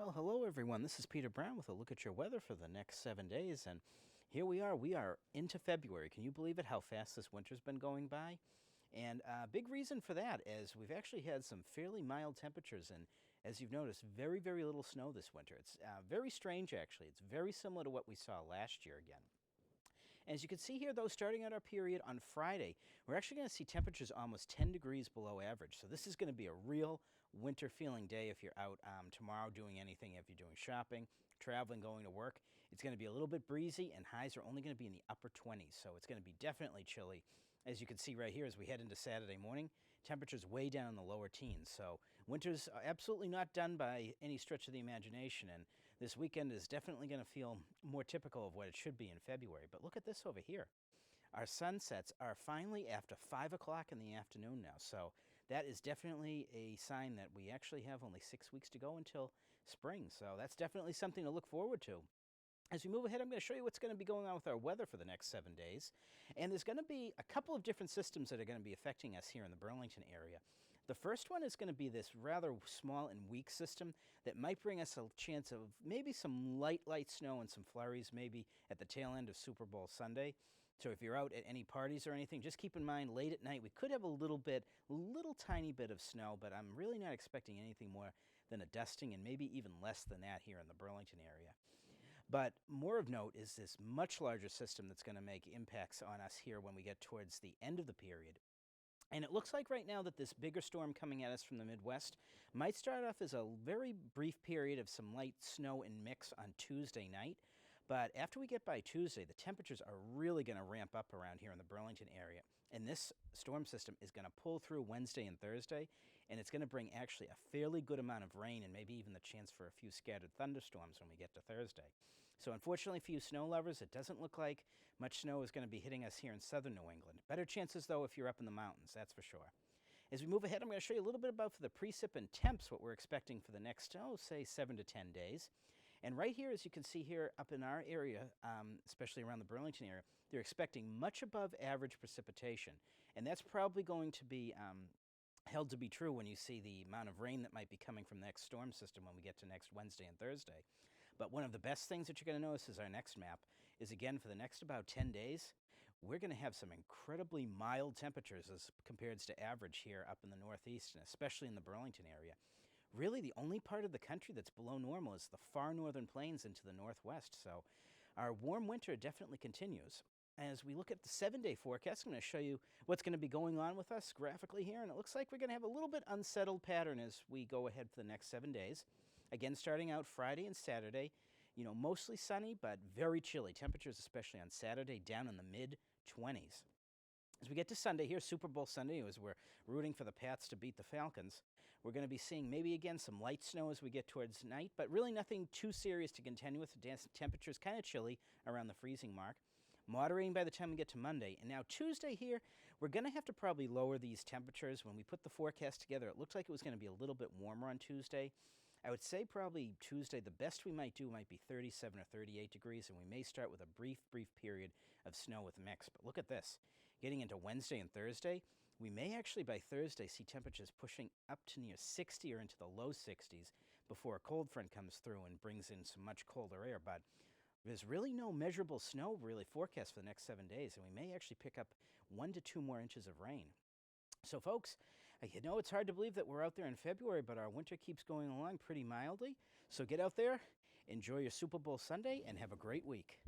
Well, hello everyone. This is Peter Brown with a look at your weather for the next 7 days. And here we are. We are into February. Can you believe it, how fast this winter's been going by? And a big reason for that is we've actually had some fairly mild temperatures. And as you've noticed, very, very little snow this winter. It's very strange, actually. It's very similar to what we saw last year again. As you can see here, though, starting out our period on Friday, we're actually going to see temperatures almost 10 degrees below average. So this is going to be a real winter feeling day if you're out tomorrow doing anything, if you're doing shopping, traveling, going to work. It's going to be a little bit breezy, and highs are only going to be in the upper 20s. So it's going to be definitely chilly. As you can see right here, as we head into Saturday morning, temperatures way down in the lower teens. So winter's absolutely not done by any stretch of the imagination, and this weekend is definitely going to feel more typical of what it should be in February. But look at this over here. Our sunsets are finally after 5 o'clock in the afternoon now, so that is definitely a sign that we actually have only 6 weeks to go until spring. So that's definitely something to look forward to. As we move ahead, I'm going to show you what's going to be going on with our weather for the next 7 days. And there's going to be a couple of different systems that are going to be affecting us here in the Burlington area. The first one is going to be this rather small and weak system that might bring us a chance of maybe some light snow and some flurries, maybe at the tail end of Super Bowl Sunday. So if you're out at any parties or anything, just keep in mind late at night we could have a little tiny bit of snow, but I'm really not expecting anything more than a dusting and maybe even less than that here in the Burlington area. But more of note is this much larger system that's going to make impacts on us here when we get towards the end of the period. And it looks like right now that this bigger storm coming at us from the Midwest might start off as a very brief period of some light snow and mix on Tuesday night. But after we get by Tuesday, the temperatures are really going to ramp up around here in the Burlington area. And this storm system is going to pull through Wednesday and Thursday, and it's going to bring actually a fairly good amount of rain and maybe even the chance for a few scattered thunderstorms when we get to Thursday. So unfortunately for you snow lovers, it doesn't look like much snow is going to be hitting us here in southern New England. Better chances, though, if you're up in the mountains, that's for sure. As we move ahead, I'm going to show you a little bit about for the precip and temps what we're expecting for the next, say, 7 to 10 days. And right here, as you can see here up in our area, especially around the Burlington area, they're expecting much above average precipitation. And that's probably going to be held to be true when you see the amount of rain that might be coming from the next storm system when we get to next Wednesday and Thursday. But one of the best things that you're going to notice is our next map is, again, for the next about 10 days, we're going to have some incredibly mild temperatures as compared to average here up in the Northeast and especially in the Burlington area. Really, the only part of the country that's below normal is the far northern plains into the Northwest. So our warm winter definitely continues. As we look at the 7-day forecast, I'm going to show you what's going to be going on with us graphically here. And it looks like we're going to have a little bit unsettled pattern as we go ahead for the next 7 days. Again, starting out Friday and Saturday, mostly sunny, but very chilly. Temperatures, especially on Saturday, down in the mid-20s. As we get to Sunday here, Super Bowl Sunday, as we're rooting for the Pats to beat the Falcons, we're going to be seeing maybe again some light snow as we get towards night, but really nothing too serious to contend with. The temperature's kind of chilly around the freezing mark. Moderating by the time we get to Monday. And now Tuesday here, we're going to have to probably lower these temperatures. When we put the forecast together, it looked like it was going to be a little bit warmer on Tuesday. I would say probably Tuesday, the best we might do might be 37 or 38 degrees, and we may start with a brief period of snow with mix. But look at this. Getting into Wednesday and Thursday, we may actually by Thursday see temperatures pushing up to near 60 or into the low 60s before a cold front comes through and brings in some much colder air. But there's really no measurable snow really forecast for the next 7 days, and we may actually pick up 1 to 2 more inches of rain. So, folks, it's hard to believe that we're out there in February, but our winter keeps going along pretty mildly. So get out there, enjoy your Super Bowl Sunday, and have a great week.